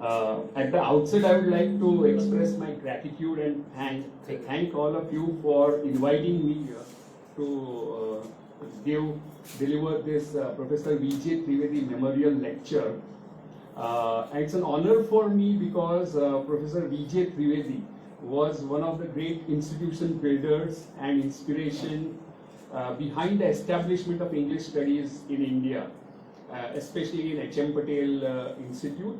At the outset, I would like to express my gratitude and thank all of you for inviting me here to deliver this Professor V.J. Trivedi Memorial Lecture. And it's an honor for me because Professor V.J. Trivedi was one of the great institution builders and inspiration behind the establishment of English studies in India, especially in H.M. Patel Institute.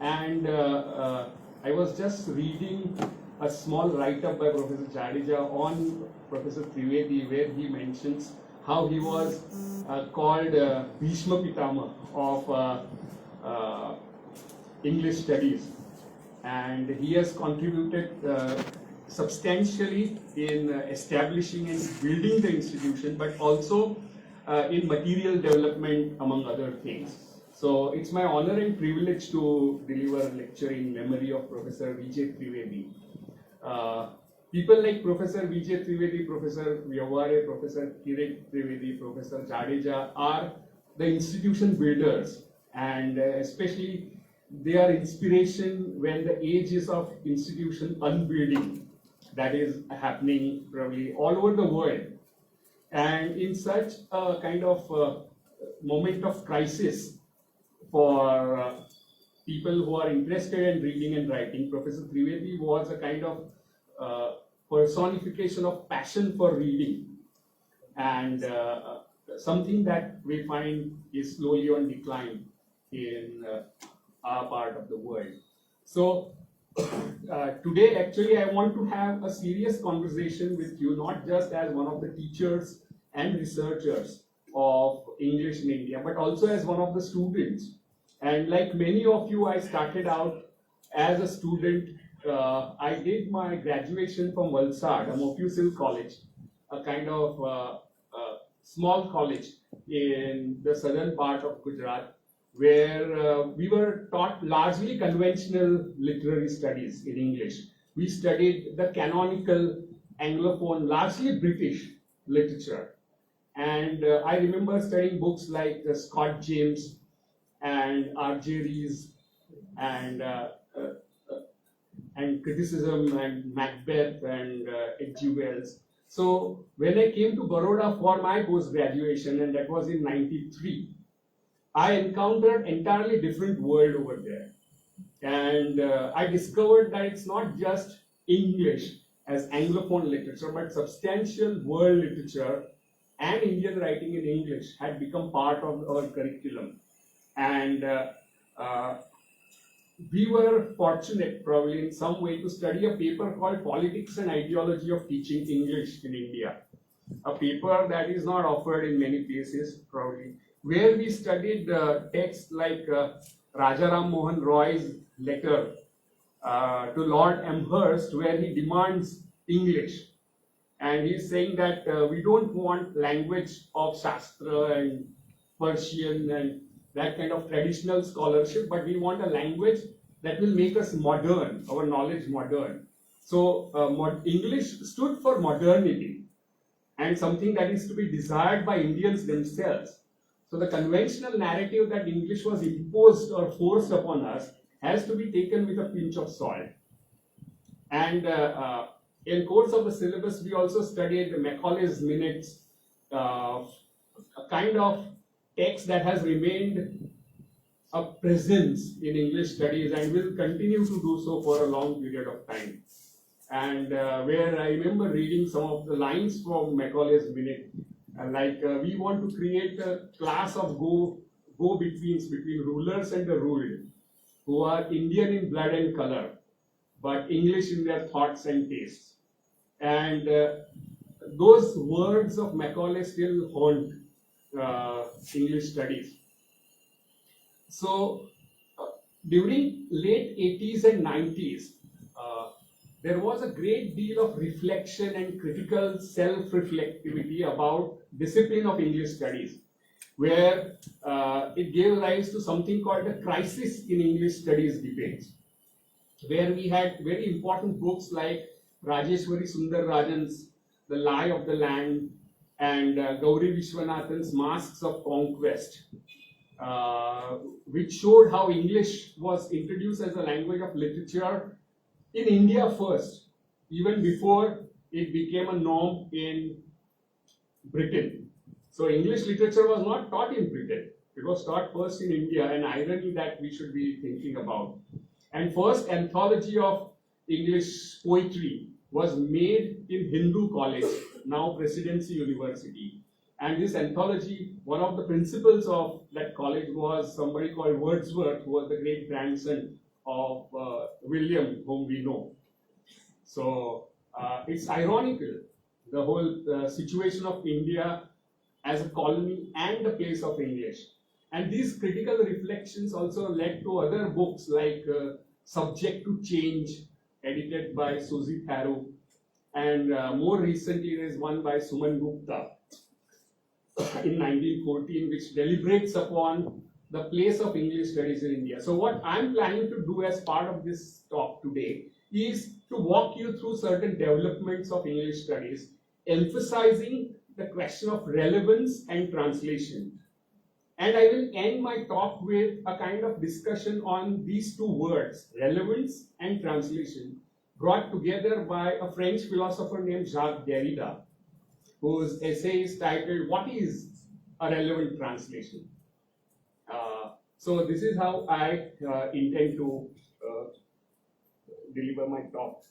And I was just reading a small write-up by Professor Jadeja on Professor Trivedi, where he mentions how he was called Bhishma Pitama of English studies, and he has contributed substantially in establishing and building the institution, but also in material development, among other things. So it's my honor and privilege to deliver a lecture in memory of Professor V.J. Trivedi. People like Professor V.J. Trivedi, Professor Vyavare, Professor Kirit Trivedi, Professor Jadeja are the institution builders, and especially they are inspiration when the age is of institution unbuilding that is happening probably all over the world. And in such a kind of moment of crisis for people who are interested in reading and writing, Professor Trivedi was a kind of personification of passion for reading, and something that we find is slowly on decline in our part of the world. So today actually I want to have a serious conversation with you, not just as one of the teachers and researchers of English in India, but also as one of the students. And like many of you, I started out as a student. I did my graduation from Valsad, a Mofussil college, a kind of small college in the southern part of Gujarat, where we were taught largely conventional literary studies in English. We studied the canonical Anglophone, largely British literature. And I remember studying books like Scott James and R.J. Rees and criticism and Macbeth and H.G. Wells. So when I came to Baroda for my post-graduation, and that was in '93, I encountered entirely different world over there. And I discovered that it's not just English as Anglophone literature, but substantial world literature and Indian writing in English had become part of our curriculum. And we were fortunate, probably in some way, to study a paper called Politics and Ideology of Teaching English in India. A paper that is not offered in many places, probably, where we studied texts like Rajaram Mohan Roy's letter to Lord Amherst, where he demands English. And he's saying that we don't want language of Shastra and Persian and that kind of traditional scholarship, but we want a language that will make us modern, our knowledge modern. So English stood for modernity and something that is to be desired by Indians themselves. So the conventional narrative that English was imposed or forced upon us has to be taken with a pinch of salt. And in course of the syllabus, we also studied Macaulay's Minutes, a kind of text that has remained a presence in English studies and will continue to do so for a long period of time. And where I remember reading some of the lines from Macaulay's Minute, we want to create a class of go-betweens between rulers and the ruled, who are Indian in blood and color, but English in their thoughts and tastes. And those words of Macaulay still haunt English studies. So during late 80s and 90s, there was a great deal of reflection and critical self-reflectivity about discipline of English studies, where it gave rise to something called the crisis in English studies debates, where we had very important books like Rajeshwari Sundar Rajan's The Lie of the Land and Gauri Vishwanathan's Masks of Conquest, which showed how English was introduced as a language of literature in India first, even before it became a norm in Britain. So English literature was not taught in Britain. It was taught first in India, an irony that we should be thinking about. And first anthology of English poetry was made in Hindu College, now Presidency University. And this anthology, one of the principals of that college was somebody called Wordsworth, who was the great grandson of William, whom we know. So it's ironical, the whole situation of India as a colony and the place of English. And these critical reflections also led to other books like Subject to Change, edited by Suzy Tharu, and more recently there is one by Suman Gupta in 1914, which deliberates upon the place of English studies in India. So what I'm planning to do as part of this talk today is to walk you through certain developments of English studies, emphasizing the question of relevance and translation. And I will end my talk with a kind of discussion on these two words, relevance and translation, brought together by a French philosopher named Jacques Derrida, whose essay is titled, "What is a relevant translation?" So this is how I intend to deliver my talk.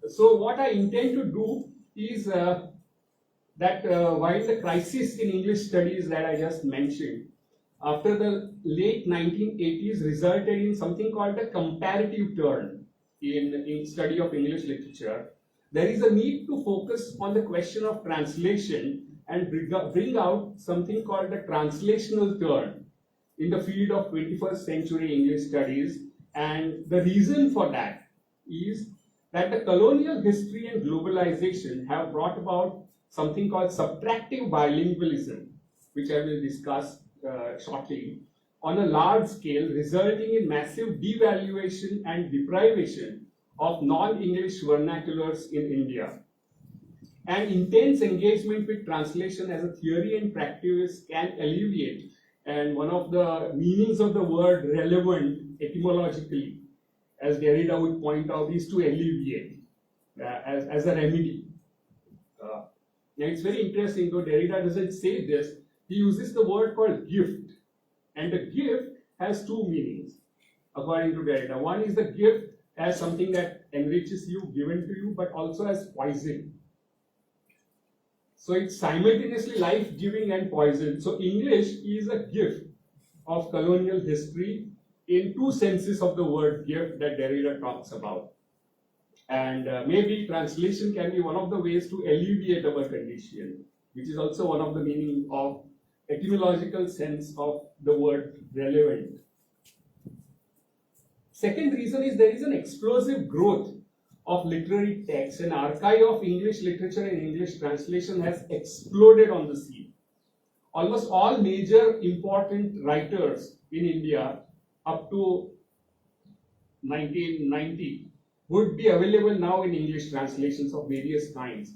So what I intend to do is that while the crisis in English studies that I just mentioned, after the late 1980s resulted in something called the comparative turn in study of English literature, there is a need to focus on the question of translation and bring out something called the translational turn in the field of 21st century English studies. And the reason for that is that the colonial history and globalization have brought about something called subtractive bilingualism, which I will discuss shortly, on a large scale, resulting in massive devaluation and deprivation of non-English vernaculars in India. And intense engagement with translation as a theory and practice can alleviate, and one of the meanings of the word relevant etymologically, as Derrida would point out, is to alleviate as a remedy. Now it's very interesting, though Derrida doesn't say this, he uses the word called gift. And the gift has two meanings, according to Derrida. One is the gift as something that enriches you, given to you, but also as poison. So it's simultaneously life-giving and poison. So English is a gift of colonial history in two senses of the word gift that Derrida talks about. And maybe translation can be one of the ways to alleviate our condition, which is also one of the meaning of etymological sense of the word relevant. Second reason is there is an explosive growth of literary texts. An archive of English literature and English translation has exploded on the scene. Almost all major important writers in India up to 1990 would be available now in English translations of various kinds.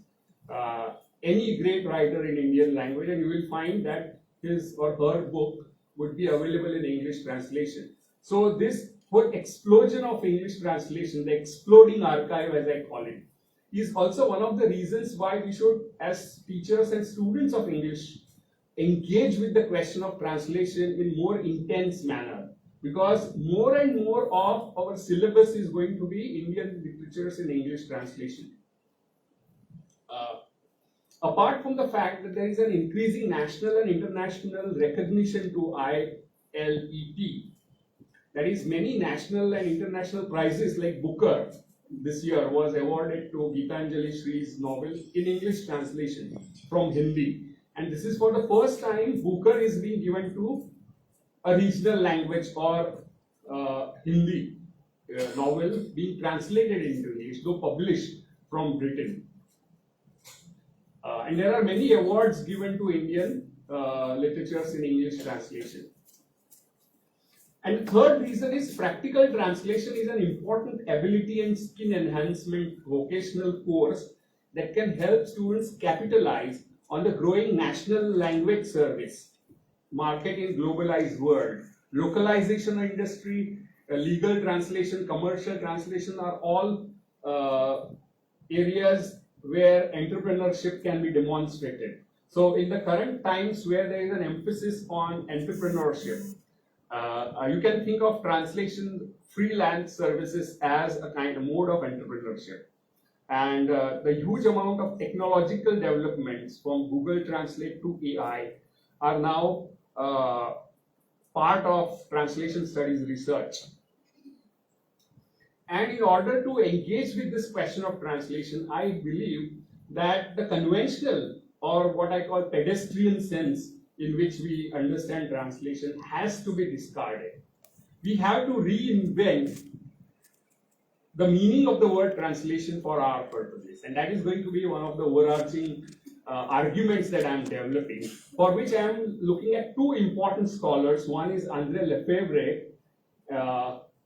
Any great writer in Indian language, and you will find that his or her book would be available in English translation. So this whole explosion of English translation, the exploding archive as I call it, is also one of the reasons why we should, as teachers and students of English, engage with the question of translation in more intense manner. Because more and more of our syllabus is going to be Indian literatures in English translation. Apart from the fact that there is an increasing national and international recognition to ILET, that is, many national and international prizes like Booker this year was awarded to Gitanjali Shree's novel in English translation from Hindi. And this is for the first time Booker is being given to a regional language or Hindi novel being translated into English, though published from Britain. And there are many awards given to Indian literatures in English translation. And third reason is practical translation is an important ability and skill enhancement vocational course that can help students capitalize on the growing national language service market in globalized world. Localization industry, legal translation, commercial translation are all areas where entrepreneurship can be demonstrated. So in the current times where there is an emphasis on entrepreneurship, you can think of translation freelance services as a kind of mode of entrepreneurship. And the huge amount of technological developments from Google Translate to AI are now part of translation studies research. And in order to engage with this question of translation, I believe that the conventional or what I call pedestrian sense in which we understand translation has to be discarded. We have to reinvent the meaning of the word translation for our purposes, and that is going to be one of the overarching arguments that I am developing, for which I am looking at two important scholars. One is André Lefebvre,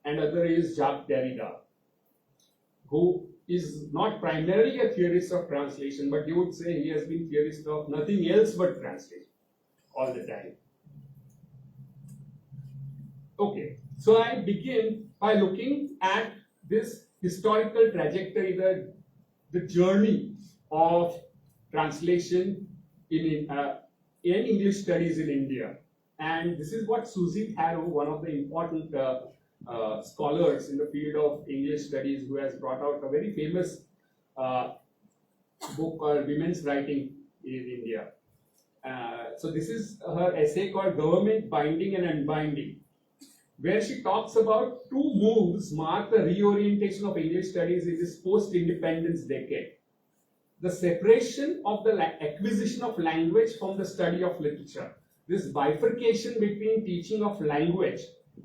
and other is Jacques Derrida, who is not primarily a theorist of translation, but you would say he has been theorist of nothing else but translation all the time. Okay, so I begin by looking at this historical trajectory, the journey of translation in English studies in India. And this is what Susie Tharoux, one of the important scholars in the field of English studies, who has brought out a very famous book called Women's Writing in India. So this is her essay called Government Binding and Unbinding, where she talks about two moves mark the reorientation of English studies in this post-independence decade. The separation of the acquisition of language from the study of literature. This bifurcation between teaching of language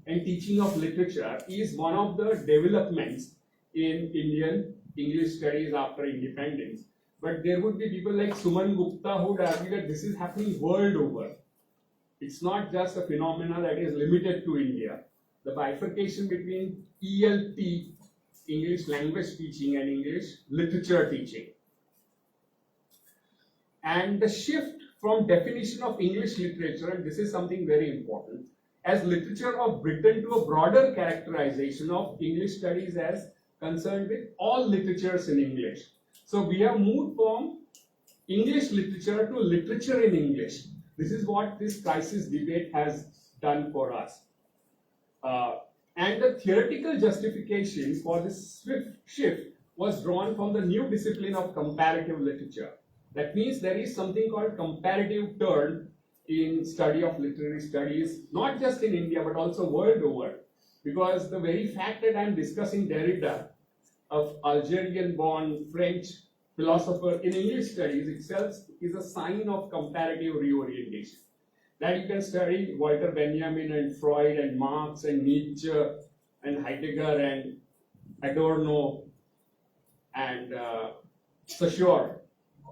and teaching of literature is one of the developments in Indian English studies after independence. But there would be people like Suman Gupta who would argue that this is happening world over. It's not just a phenomenon that is limited to India. The bifurcation between ELT, English language teaching, and English literature teaching. And the shift from definition of English literature, and this is something very important, as literature of Britain to a broader characterization of English studies as concerned with all literatures in English. So we have moved from English literature to literature in English. This is what this crisis debate has done for us. And the theoretical justification for this swift shift was drawn from the new discipline of comparative literature. That means there is something called comparative turn in study of literary studies, not just in India but also world over. Because the very fact that I am discussing Derrida, of Algerian-born French philosopher, in English studies itself is a sign of comparative reorientation. That you can study Walter Benjamin and Freud and Marx and Nietzsche and Heidegger and Adorno and Saussure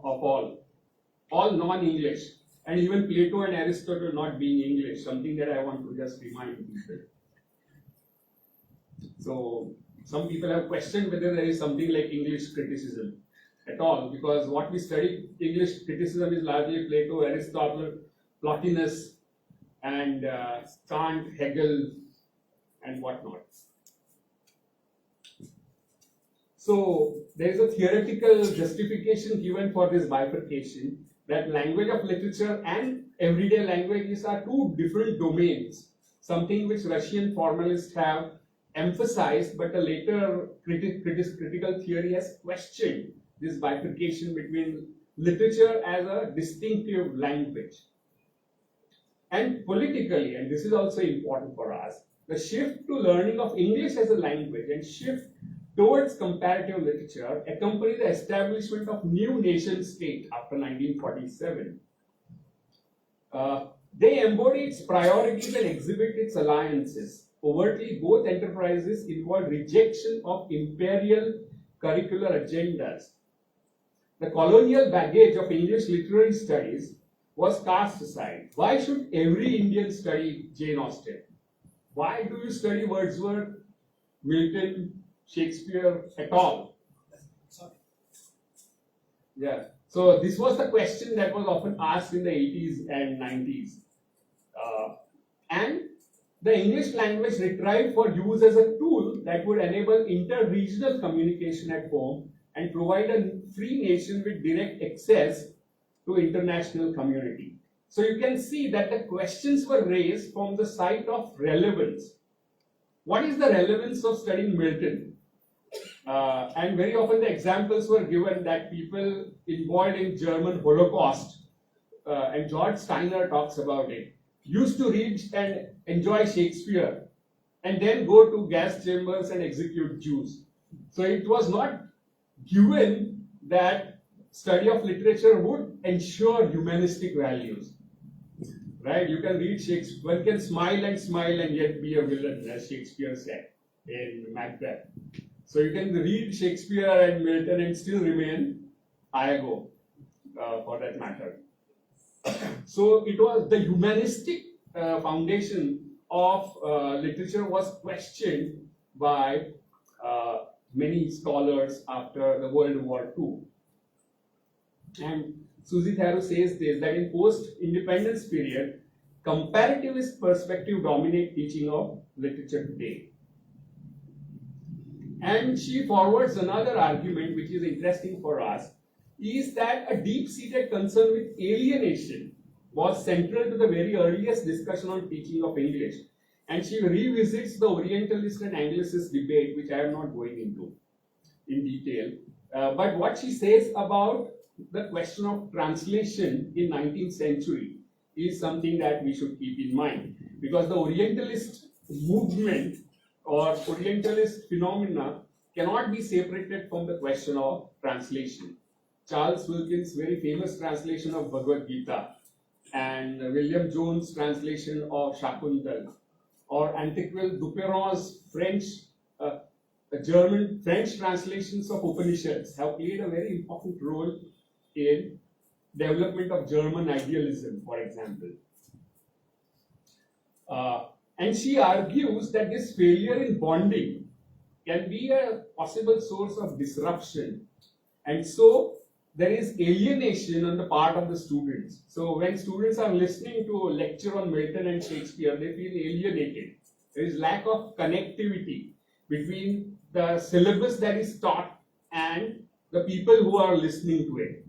of all non-English, and even Plato and Aristotle not being English, something that I want to just remind people. So some people have questioned whether there is something like English criticism at all, because what we study English criticism is largely Plato, Aristotle, Plotinus, and Kant, Hegel, and whatnot. So there is a theoretical justification given for this bifurcation, that language of literature and everyday languages are two different domains, something which Russian formalists have emphasized, but a later critical theory has questioned this bifurcation between literature as a distinctive language. And politically, and this is also important for us, the shift to learning of English as a language and shift towards comparative literature accompanied the establishment of new nation state after 1947. They embody its priorities and exhibit its alliances. Overtly, both enterprises involve rejection of imperial curricular agendas. The colonial baggage of English literary studies was cast aside. Why should every Indian study Jane Austen? Why do you study Wordsworth, Milton, Shakespeare at all? Yeah. So this was the question that was often asked in the 80s and 90s. And the English language retrieved for use as a tool that would enable inter-regional communication at home and provide a free nation with direct access to international community. So you can see that the questions were raised from the side of relevance. What is the relevance of studying Milton? And very often the examples were given that people involved in German Holocaust, and George Steiner talks about it, used to read and enjoy Shakespeare and then go to gas chambers and execute Jews. So it was not given that study of literature would ensure humanistic values. Right? You can read Shakespeare, one can smile and yet be a villain, as Shakespeare said in Macbeth. So you can read Shakespeare and Milton and still remain Iago, for that matter. So it was the humanistic foundation of literature was questioned by many scholars after the World War II. And Susie Tharu says this, that in post-independence period, comparativist perspective dominate teaching of literature today. And she forwards another argument which is interesting for us, is that a deep-seated concern with alienation was central to the very earliest discussion on teaching of English. And she revisits the Orientalist and Anglicist debate, which I am not going into in detail. But what she says about the question of translation in 19th century is something that we should keep in mind, because the Orientalist movement or Orientalist phenomena cannot be separated from the question of translation. Charles Wilkins' very famous translation of Bhagavad Gita and William Jones' translation of Shakuntal, or Antiquel Duperron's French translations of Upanishads have played a very important role in development of German idealism, for example. And she argues that this failure in bonding can be a possible source of disruption. And so there is alienation on the part of the students. So when students are listening to a lecture on Milton and Shakespeare, they feel alienated. There is lack of connectivity between the syllabus that is taught and the people who are listening to it.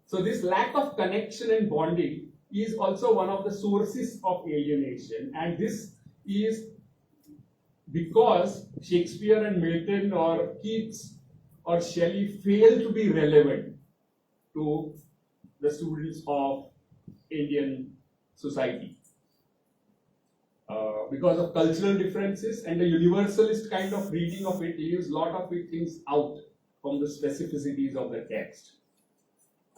So this lack of connection and bonding is also one of the sources of alienation, and this is because Shakespeare and Milton or Keats or Shelley fail to be relevant to the students of Indian society. Because of cultural differences, and the universalist kind of reading of it leaves a lot of things out from the specificities of the text.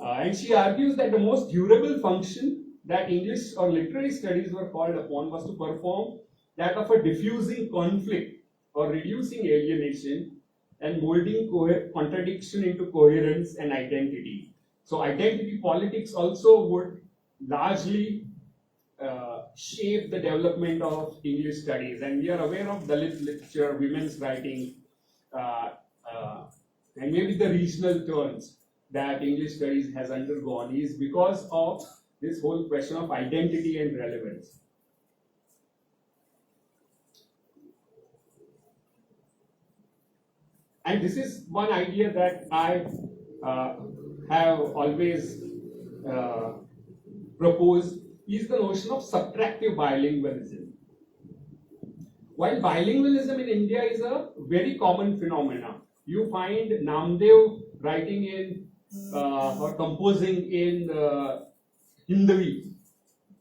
And she argues that the most durable function that English or literary studies were called upon was to perform that of a diffusing conflict or reducing alienation and molding contradiction into coherence and identity. So identity politics also would largely shape the development of English studies. And we are aware of Dalit literature, women's writing, and maybe the regional turns that English studies has undergone is because of this whole question of identity and relevance. And this is one idea that I have always proposed, is the notion of subtractive bilingualism. While bilingualism in India is a very common phenomenon, you find Namdev writing in or composing in Hindi,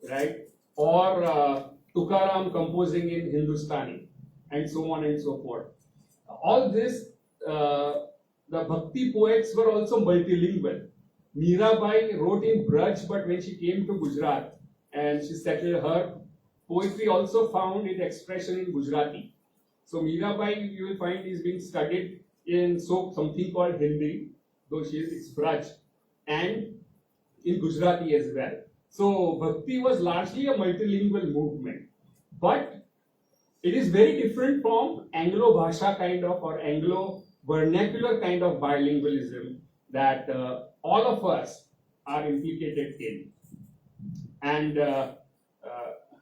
right? Or Tukaram composing in Hindustani, and so on and so forth. All this, the Bhakti poets were also multilingual. Mirabai wrote in Braj, but when she came to Gujarat and she settled, her poetry also found its expression in Gujarati. So Mirabai, you will find, is being studied in something called Hindi, though it's Braj, and in Gujarati as well. So Bhakti was largely a multilingual movement, but it is very different from Anglo-Bhasha kind of or Anglo-vernacular kind of bilingualism that all of us are implicated in. And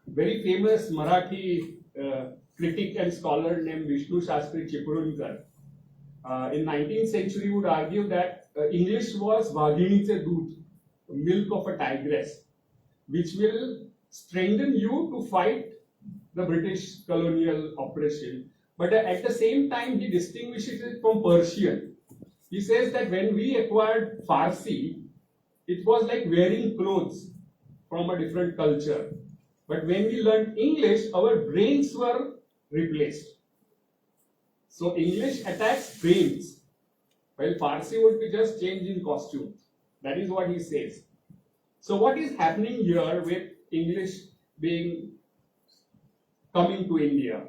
very famous Marathi critic and scholar named Vishnu Shastri Chipurunkar in 19th century would argue that English was Vaghiniche Doodh, milk of a tigress, which will strengthen you to fight the British colonial oppression. But at the same time, he distinguishes it from Persian. He says that when we acquired Farsi, it was like wearing clothes from a different culture. But when we learned English, our brains were replaced. So English attacks brains, while Farsi would be just change in costume. That is what he says. So what is happening here with English coming to India?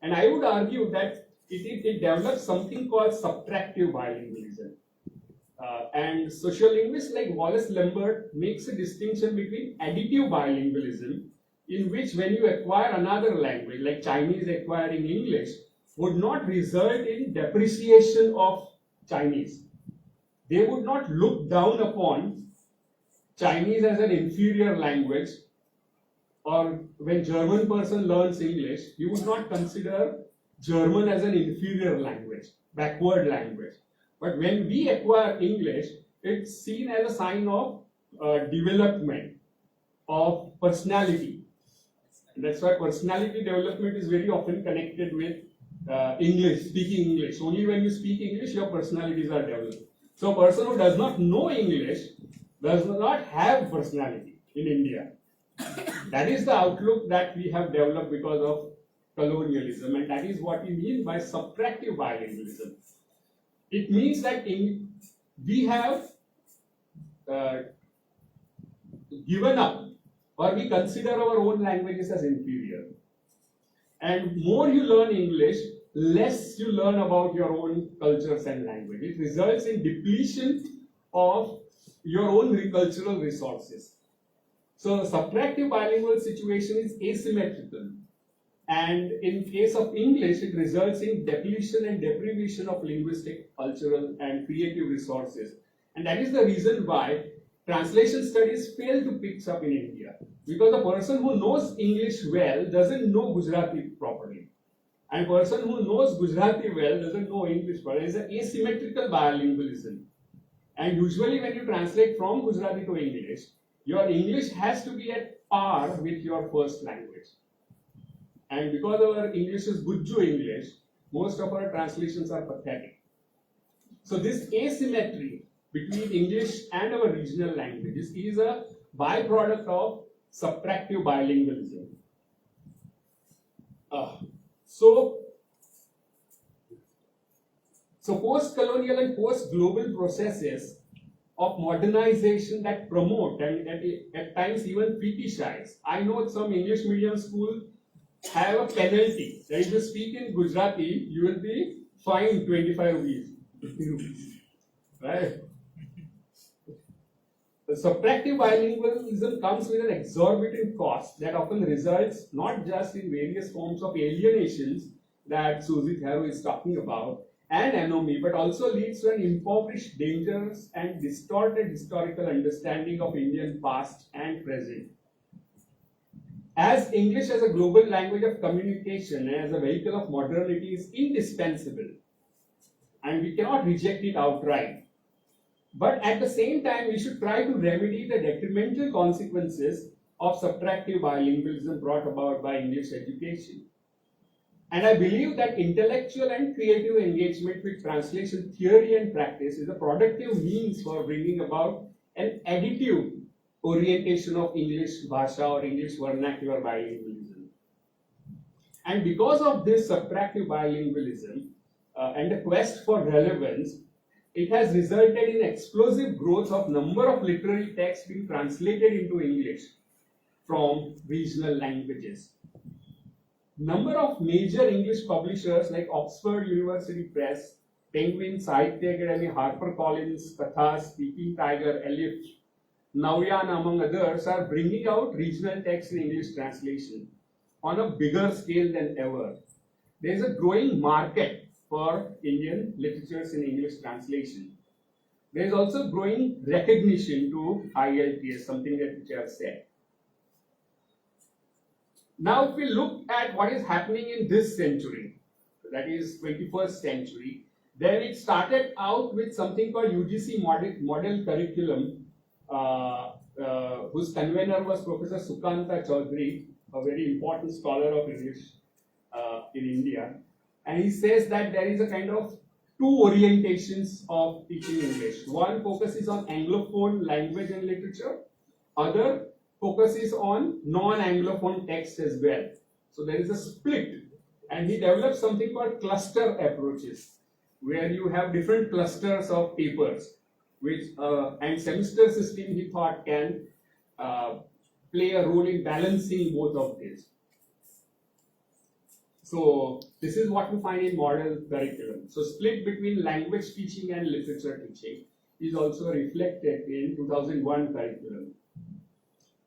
And I would argue that it develops something called subtractive bilingualism. And sociolinguists like Wallace Lambert makes a distinction between additive bilingualism, in which when you acquire another language, like Chinese acquiring English, would not result in depreciation of Chinese. They would not look down upon Chinese as an inferior language, or when German person learns English, you would not consider German as an inferior language, backward language. But when we acquire English, it's seen as a sign of development of personality. And that's why personality development is very often connected with English, speaking English. Only when you speak English, your personalities are developed. So a person who does not know English does not have personality in India. That is the outlook that we have developed because of colonialism, and that is what we mean by subtractive bilingualism. It means that we have given up, or we consider our own languages as inferior. And more you learn English, less you learn about your own cultures and language. It results in depletion of your own cultural resources. So subtractive bilingual situation is asymmetrical. And in case of English, it results in depletion and deprivation of linguistic, cultural, and creative resources. And that is the reason why translation studies fail to pick up in India. Because the person who knows English well doesn't know Gujarati properly. And the person who knows Gujarati well doesn't know English well. There is an asymmetrical bilingualism. And usually when you translate from Gujarati to English, your English has to be at par with your first language. And because our English is Gujju English, most of our translations are pathetic. So this asymmetry between English and our regional languages is a byproduct of subtractive bilingualism. So post-colonial and post-global processes of modernization that promote and at times even fetishize. I know some English medium school have a penalty. That if you speak in Gujarati, you will be fined 25 rupees. Right? The subtractive bilingualism comes with an exorbitant cost that often results not just in various forms of alienations that Susie Theroux is talking about and anomie, but also leads to an impoverished, dangerous, and distorted historical understanding of Indian past and present. As English as a global language of communication and as a vehicle of modernity is indispensable, and we cannot reject it outright. But at the same time, we should try to remedy the detrimental consequences of subtractive bilingualism brought about by English education. And I believe that intellectual and creative engagement with translation theory and practice is a productive means for bringing about an additive orientation of English Bhasha or English vernacular bilingualism. And because of this subtractive bilingualism and the quest for relevance, it has resulted in explosive growth of number of literary texts being translated into English from regional languages. Number of major English publishers like Oxford University Press, Penguin, Sahitya Academy, HarperCollins, Kathas, Speaking Tiger, Elif, Navyan, among others, are bringing out regional texts in English translation on a bigger scale than ever. There is a growing market for Indian literatures in English translation. There is also growing recognition to IELTS, something that which I have said. Now, if we look at what is happening in this century, that is 21st century, then it started out with something called UGC model curriculum, whose convener was Professor Sukanta Chaudhary, a very important scholar of English in India. And he says that there is a kind of two orientations of teaching English. One focuses on Anglophone language and literature, other focuses on non-Anglophone text as well. So there is a split, and he developed something called cluster approaches, where you have different clusters of papers, which and semester system he thought can play a role in balancing both of these. So this is what we find in model curriculum. So split between language teaching and literature teaching is also reflected in 2001 curriculum.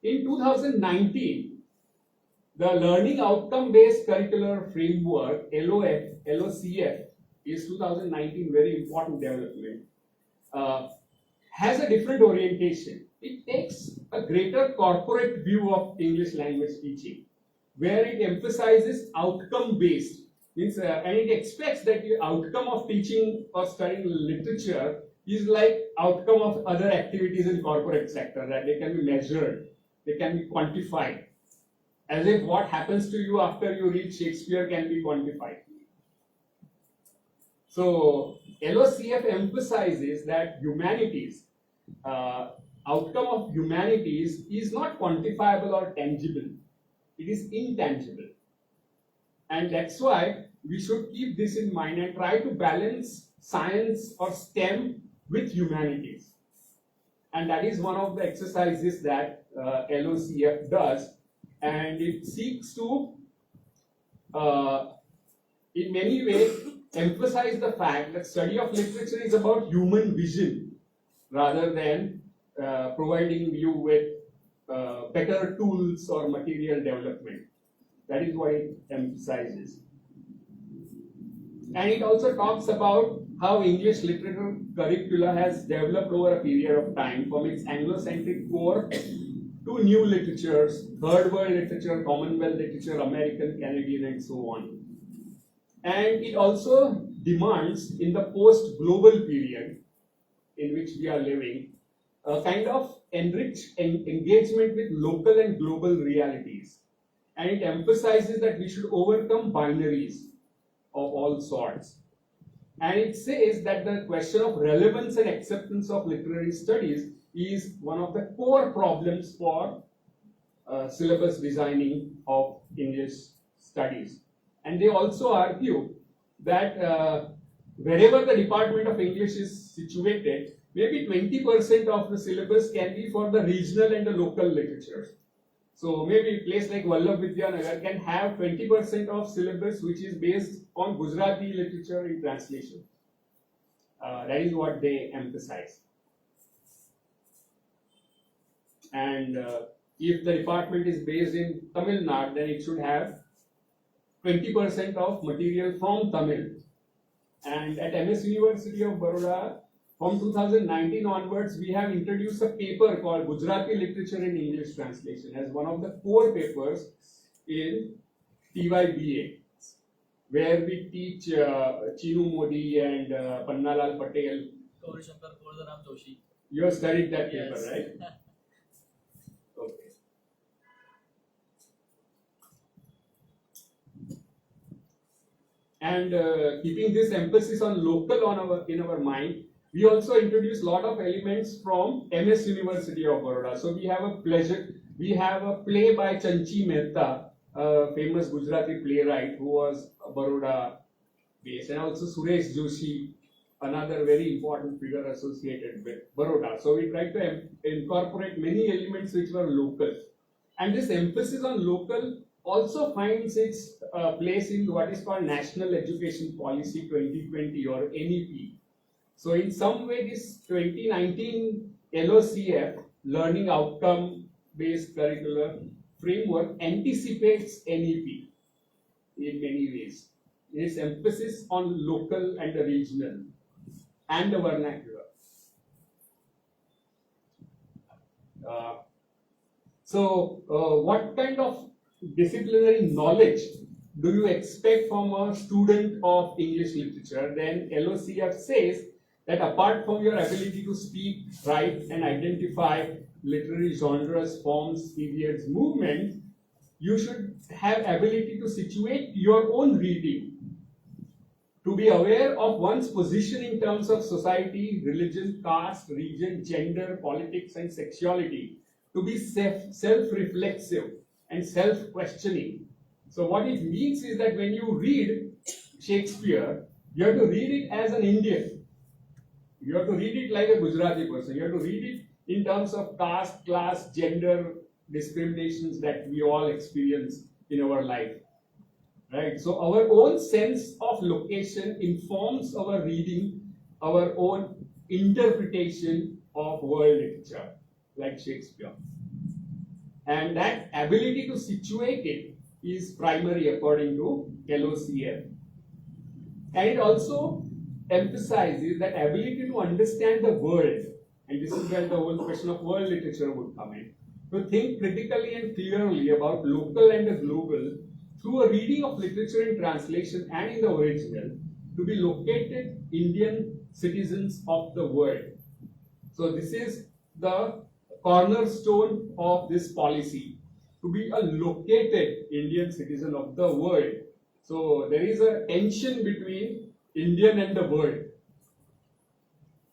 In 2019, the learning outcome based curricular framework, LOCF, is 2019 very important development, has a different orientation. It takes a greater corporate view of English language teaching, where it emphasizes outcome based, means and it expects that the outcome of teaching or studying literature is like outcome of other activities in corporate sector, that they can be measured, they can be quantified, as if what happens to you after you read Shakespeare can be quantified. So LOCF emphasizes that humanities, outcome of humanities is not quantifiable or tangible. It is intangible. And that's why we should keep this in mind and try to balance science or STEM with humanities. And that is one of the exercises that LOCF does. And it seeks to, in many ways, emphasize the fact that study of literature is about human vision rather than providing you with better tools or material development. That is what it emphasizes. And it also talks about how English literature curricula has developed over a period of time from its Anglo-centric core to new literatures, third world literature, Commonwealth literature, American, Canadian, and so on. And it also demands, in the post-global period in which we are living, a kind of enriched engagement with local and global realities. And it emphasizes that we should overcome binaries of all sorts. And it says that the question of relevance and acceptance of literary studies is one of the core problems for syllabus designing of English studies. And they also argue that wherever the Department of English is situated, maybe 20% of the syllabus can be for the regional and the local literatures. So maybe a place like Vallabh Vidyanagar can have 20% of syllabus which is based on Gujarati literature in translation. That is what they emphasize. And if the department is based in Tamil Nadu, then it should have 20% of material from Tamil. And at MS University of Baroda, from 2019 onwards, we have introduced a paper called Gujarati Literature in English Translation as one of the core papers in TYBA, where we teach Chinu Modi and Pannalal Patel. You have studied that paper, yes. Right? Okay. And keeping this emphasis on local in our mind, we also introduce a lot of elements from MS University of Baroda. So we have a play by Chanchi Mehta, a famous Gujarati playwright who was Baroda based, and also Suresh Joshi, another very important figure associated with Baroda. So we try to incorporate many elements which were local. And this emphasis on local also finds its place in what is called National Education Policy 2020 or NEP. So in some way, this 2019 LOCF, Learning Outcome Based Curricular Framework, anticipates NEP in many ways. Its emphasis on local and the regional and the vernacular. Uh, what kind of disciplinary knowledge do you expect from a student of English literature? Then LOCF says that apart from your ability to speak, write, and identify literary genres, forms, periods, movements, you should have ability to situate your own reading, to be aware of one's position in terms of society, religion, caste, region, gender, politics, and sexuality, to be self-reflexive and self-questioning. So what it means is that when you read Shakespeare, you have to read it as an Indian. You have to read it like a Gujarati person. You have to read it in terms of caste, class, gender, discriminations that we all experience in our life. Right? So our own sense of location informs our reading, our own interpretation of world literature, like Shakespeare. And that ability to situate it is primary according to LOCF. And it also emphasizes that ability to understand the world, and this is where the whole question of world literature would come in, to think critically and clearly about local and the global through a reading of literature in translation and in the original, to be located Indian citizens of the world. So this is the cornerstone of this policy, to be a located Indian citizen of the world. So there is a tension between Indian and the world,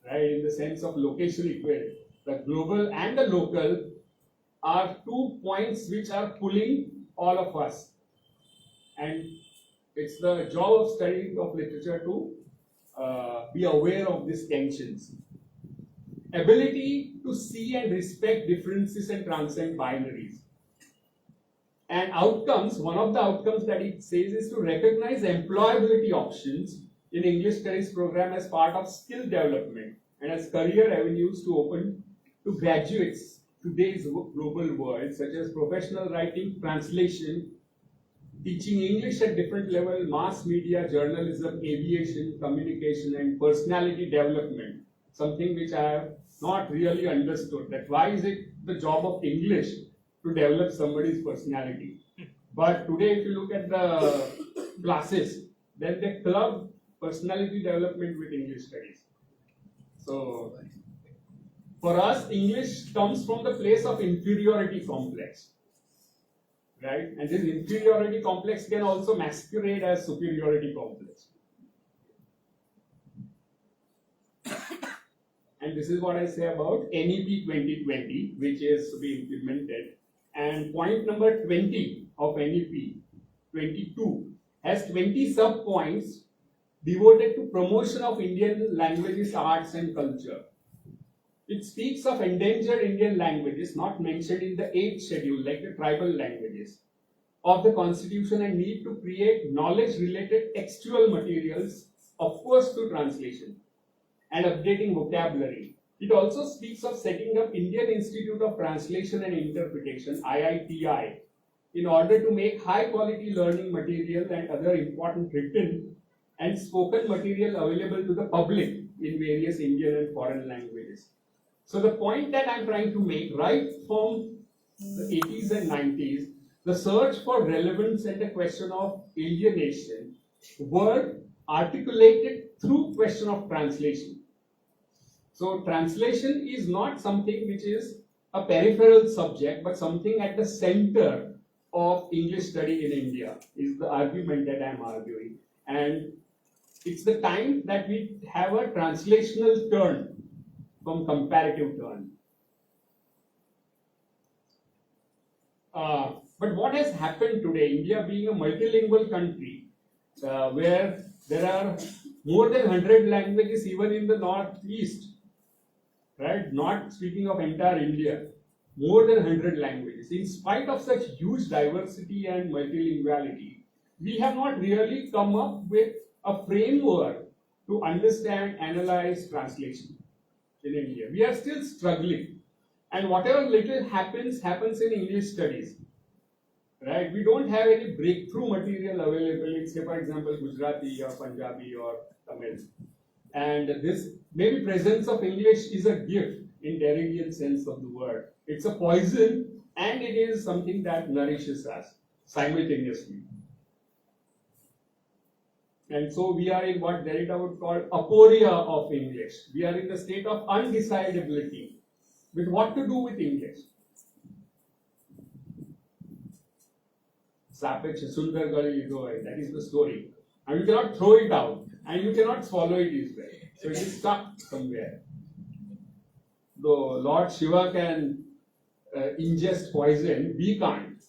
right, in the sense of location equality. The global and the local are 2 points which are pulling all of us. And it's the job of studying of literature to be aware of these tensions. Ability to see and respect differences and transcend binaries. And outcomes, one of the outcomes that it says is to recognize employability options in English studies program as part of skill development and as career avenues to open to graduates today's global world, such as professional writing, translation, teaching English at different level, mass media, journalism, aviation, communication, and personality development. Something which I have not really understood, that why is it the job of English to develop somebody's personality? But today if you look at the classes, then they club personality development with English studies. So for us, English comes from the place of inferiority complex. Right? And this inferiority complex can also masquerade as superiority complex. And this is what I say about NEP 2020, which is to be implemented. And point number 20 of NEP 22 has 20 sub-points devoted to promotion of Indian languages, arts, and culture. It speaks of endangered Indian languages not mentioned in the 8th schedule, like the tribal languages of the Constitution, and need to create knowledge-related textual materials, of course through translation, and updating vocabulary. It also speaks of setting up Indian Institute of Translation and Interpretation, IITI, in order to make high-quality learning material and other important written and spoken material available to the public in various Indian and foreign languages. So the point that I'm trying to make, right from the 80s and 90s, the search for relevance and the question of alienation were articulated through question of translation. So translation is not something which is a peripheral subject, but something at the center of English study in India, is the argument that I'm arguing. And it's the time that we have a translational turn from comparative turn. But what has happened today, India being a multilingual country, where there are more than 100 languages even in the northeast, right? Not speaking of entire India, more than 100 languages. In spite of such huge diversity and multilinguality, we have not really come up with a framework to understand, analyze translation in India. We are still struggling. And whatever little happens in English studies. Right? We don't have any breakthrough material available in, say, for example, Gujarati or Punjabi or Tamil. And this maybe presence of English is a gift in Derridian sense of the word. It's a poison and it is something that nourishes us simultaneously. And so we are in what Derrida would call aporia of English. We are in the state of undecidability with what to do with English. Sapech Sundar Gali Ido, that is the story. And you cannot throw it out and you cannot swallow it as well. So it is stuck somewhere. Though Lord Shiva can ingest poison, we can't.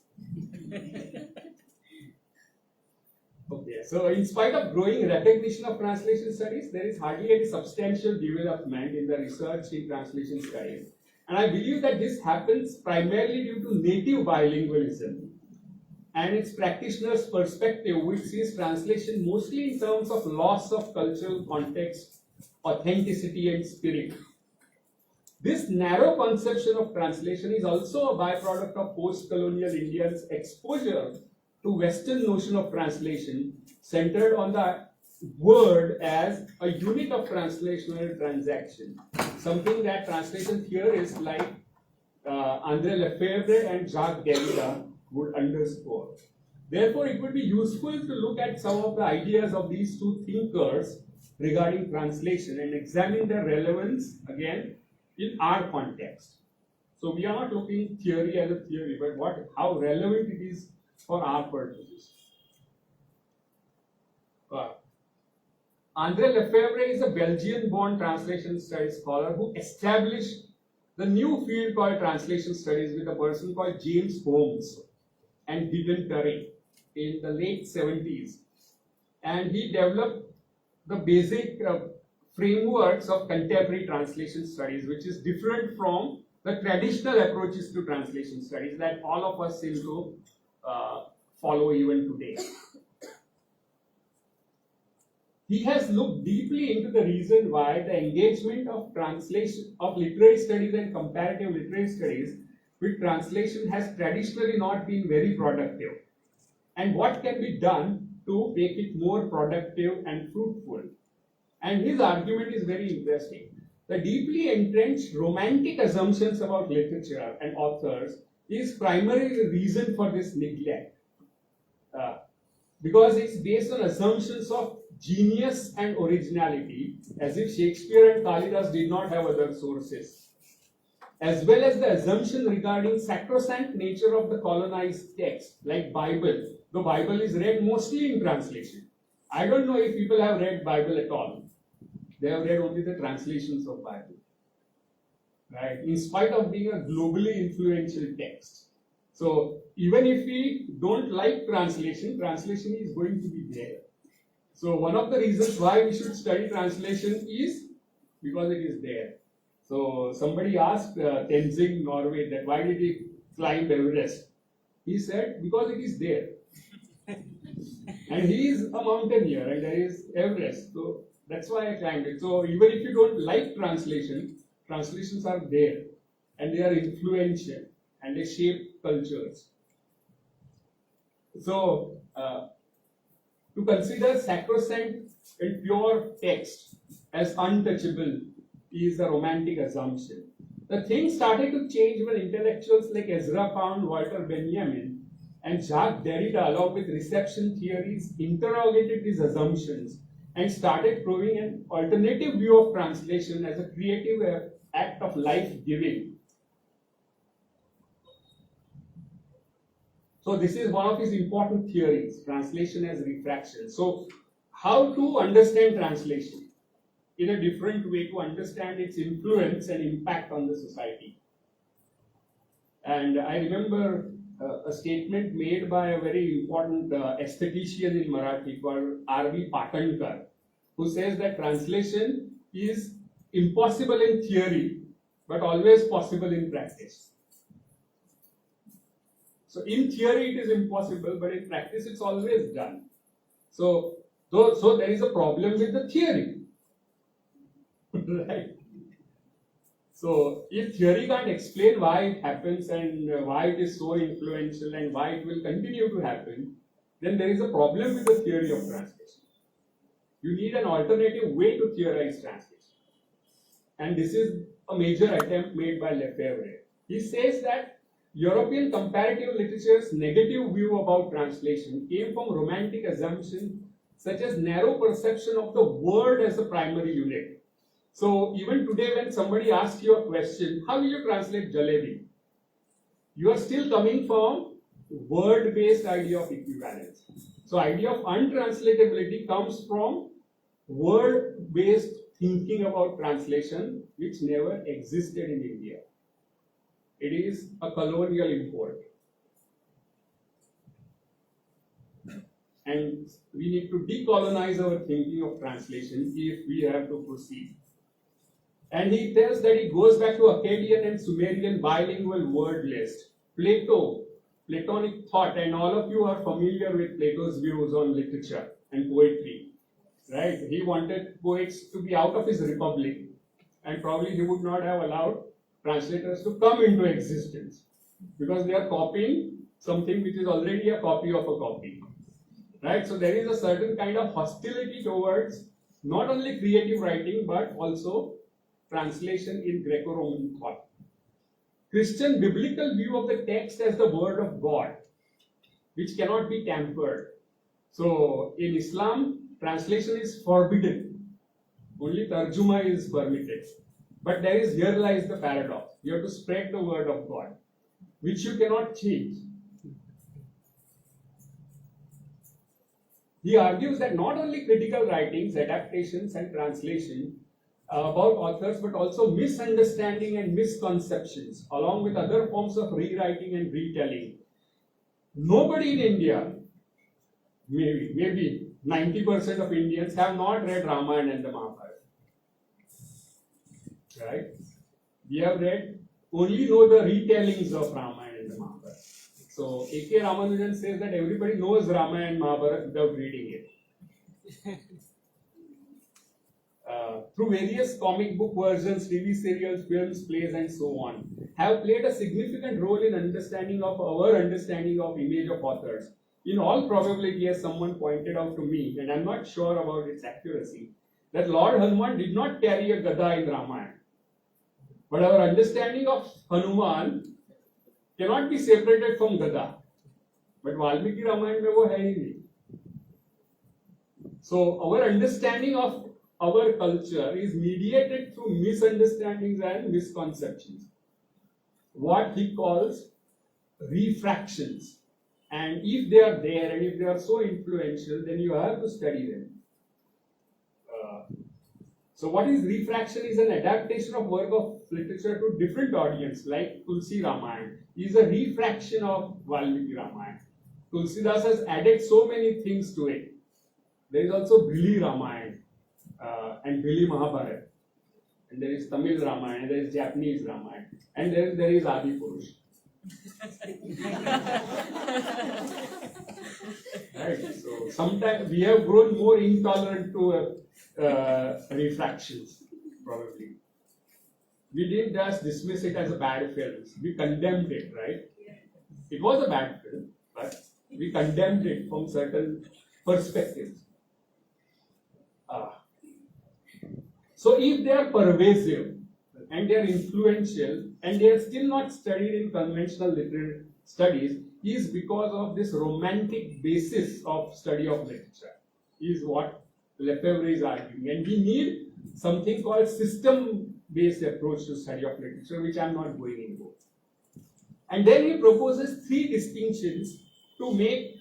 Okay, so in spite of growing recognition of translation studies, there is hardly any substantial development in the research in translation studies. And I believe that this happens primarily due to native bilingualism and its practitioners' perspective, which sees translation mostly in terms of loss of cultural context, authenticity, and spirit. This narrow conception of translation is also a byproduct of post-colonial Indians' exposure to Western notion of translation centered on the word as a unit of translational transaction, something that translation theorists like André Lefebvre and Jacques Derrida would underscore. Therefore, it would be useful to look at some of the ideas of these two thinkers regarding translation and examine their relevance again in our context. So we are not looking theory as a theory, but how relevant it is for our purposes. André Lefebvre is a Belgian-born translation studies scholar who established the new field called translation studies with a person called James Holmes and Gideon Turry in the late 70s. And he developed the basic frameworks of contemporary translation studies, which is different from the traditional approaches to translation studies that all of us seem to follow even today. He has looked deeply into the reason why the engagement of translation of literary studies and comparative literary studies with translation has traditionally not been very productive, and what can be done to make it more productive and fruitful. And his argument is very interesting. The deeply entrenched romantic assumptions about literature and authors is primarily the reason for this neglect, because it's based on assumptions of genius and originality, as if Shakespeare and Kalidas did not have other sources, as well as the assumption regarding sacrosanct nature of the colonized text, like Bible. The Bible is read mostly in translation. I don't know if people have read Bible at all. They have read only the translations of Bible, right? In spite of being a globally influential text. So even if we don't like translation, translation is going to be there. So one of the reasons why we should study translation is because it is there. So somebody asked Tenzing Norway that why did he climb Everest? He said because it is there. And he is a mountaineer and there is Everest. So that's why I climbed it. So even if you don't like translation, translations are there and they are influential and they shape cultures. So to consider sacrosanct and pure text as untouchable is a romantic assumption. The thing started to change when intellectuals like Ezra Pound, Walter Benjamin, and Jacques Derrida, along with reception theories, interrogated these assumptions and started proving an alternative view of translation as a creative act of life-giving. So this is one of his important theories, translation as refraction. So how to understand translation in a different way to understand its influence and impact on the society. And I remember a statement made by a very important aesthetician in Marathi called R.V. Patankar, who says that translation is impossible in theory, but always possible in practice. So in theory it is impossible, but in practice it's always done. So there is a problem with the theory. Right? So if theory can't explain why it happens and why it is so influential and why it will continue to happen, then there is a problem with the theory of translation. You need an alternative way to theorize translation. And this is a major attempt made by Lefebvre. He says that European comparative literature's negative view about translation came from romantic assumptions such as narrow perception of the word as a primary unit. So even today when somebody asks you a question, how will you translate jalebi? You are still coming from word-based idea of equivalence. So idea of untranslatability comes from word-based thinking about translation which never existed in India. It is a colonial import. And we need to decolonize our thinking of translation if we have to proceed. And he tells that it goes back to Akkadian and Sumerian bilingual word list. Plato, Platonic thought, and all of you are familiar with Plato's views on literature and poetry. Right? He wanted poets to be out of his republic, and probably he would not have allowed translators to come into existence because they are copying something which is already a copy of a copy. Right? So there is a certain kind of hostility towards not only creative writing but also translation in Greco-Roman thought. Christian biblical view of the text as the word of God, which cannot be tampered. So in Islam, translation is forbidden. Only tarjuma is permitted. But here lies the paradox. You have to spread the word of God, which you cannot change. He argues that not only critical writings, adaptations and translation about authors, but also misunderstanding and misconceptions, along with other forms of rewriting and retelling. Nobody in India, maybe 90% of Indians have not read Ramayana and the Mahabharata. Right? We have only know the retellings of Ramayana and the Mahabharata. So A.K. Ramanujan says that everybody knows Ramayana and Mahabharata without reading it. Through various comic book versions, TV serials, films, plays, and so on, have played a significant role in our understanding of image of authors. In all probability, as someone pointed out to me, and I'm not sure about its accuracy, that Lord Hanuman did not carry a gada in Ramayana. But our understanding of Hanuman cannot be separated from gada. But Valmiki Ramayana mein wo hai hi nahi. So our understanding of our culture is mediated through misunderstandings and misconceptions. What he calls refractions. And if they are there and if they are so influential, then you have to study them. So what is refraction is an adaptation of work of literature to different audience, like Tulsi Ramayana is a refraction of Valmiki Ramayana. Tulsidas has added so many things to it. There is also Bhili Ramayana and Bhili Mahabharata. And there is Tamil Ramayana, and there is Japanese Ramayana, and there is Adi Purush. Right. So sometimes we have grown more intolerant to refractions, probably. We didn't just dismiss it as a bad film. We condemned it, right? It was a bad film, but we condemned it from certain perspectives. So if they are pervasive and they are influential and they are still not studied in conventional literary studies, is because of this romantic basis of study of literature, is what Lefebvre is arguing. And we need something called system-based approach to study of literature, which I am not going into. And then he proposes three distinctions to make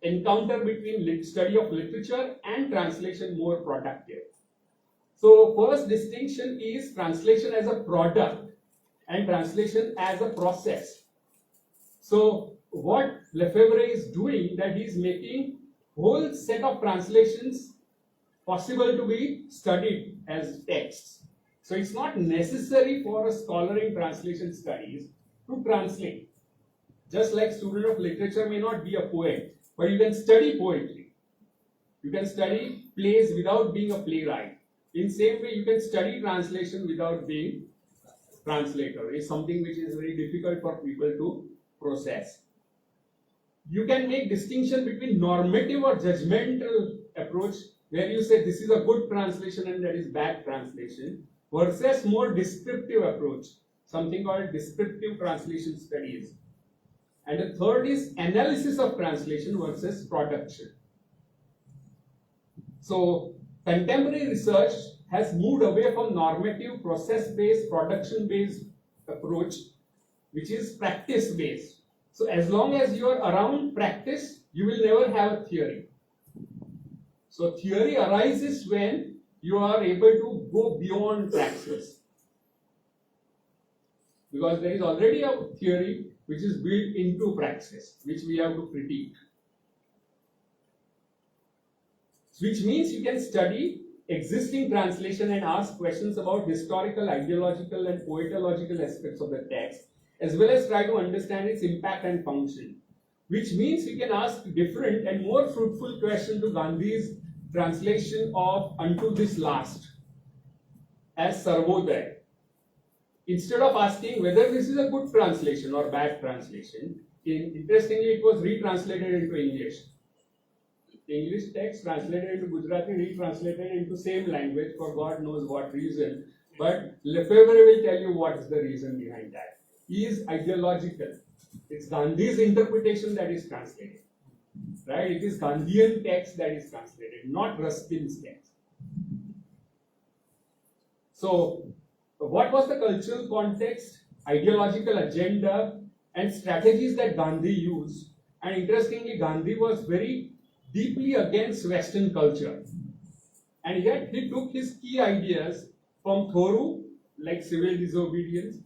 encounter between study of literature and translation more productive. So first distinction is translation as a product and translation as a process. So what Lefebvre is doing, that he is making whole set of translations possible to be studied as texts. So it's not necessary for a scholar in translation studies to translate. Just like student of literature may not be a poet, but you can study poetry. You can study plays without being a playwright. In same way, you can study translation without being translator. It's something which is very difficult for people to process. You can make distinction between normative or judgmental approach, where you say this is a good translation and that is bad translation, versus more descriptive approach, something called descriptive translation studies. And the third is analysis of translation versus production. So contemporary research has moved away from normative, process-based, production-based approach, which is practice-based. So as long as you are around practice, you will never have a theory. So theory arises when you are able to go beyond praxis. Because there is already a theory which is built into praxis, which we have to critique. Which means you can study existing translation and ask questions about historical, ideological and poetological aspects of the text, as well as try to understand its impact and function. Which means you can ask different and more fruitful questions to Gandhi's translation of Unto This Last as Sarvodaya. Instead of asking whether this is a good translation or bad translation, interestingly it was retranslated into English. English text translated into Gujarati, retranslated into same language for God knows what reason. But Lefebvre will tell you what is the reason behind that. He is ideological. It's Gandhi's interpretation that is translated. Right? It is Gandhian text that is translated, not Ruskin's text. So, what was the cultural context, ideological agenda, and strategies that Gandhi used? And interestingly, Gandhi was very deeply against Western culture. And yet he took his key ideas from Thoreau, like civil disobedience,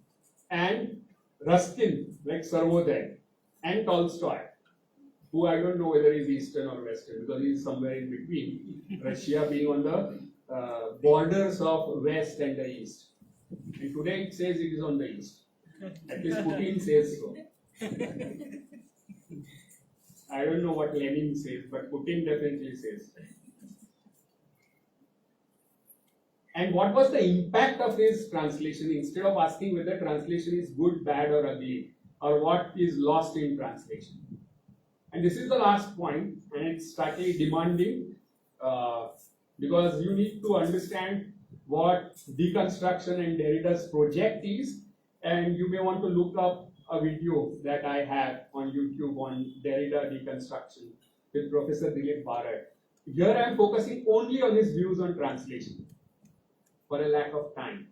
and Ruskin, like Sarvodaya, and Tolstoy, who I don't know whether he's Eastern or Western, because he's somewhere in between, Russia being on the borders of West and the East. And today it says it is on the East. At least Putin says so. I don't know what Lenin says, but Putin definitely says. And what was the impact of his translation? Instead of asking whether translation is good, bad, or ugly, or what is lost in translation. And this is the last point, and it's slightly demanding because you need to understand what deconstruction and Derrida's project is, and you may want to look up a video that I have on YouTube on Derrida deconstruction with Professor Dilip Bharat. Here I am focusing only on his views on translation for a lack of time.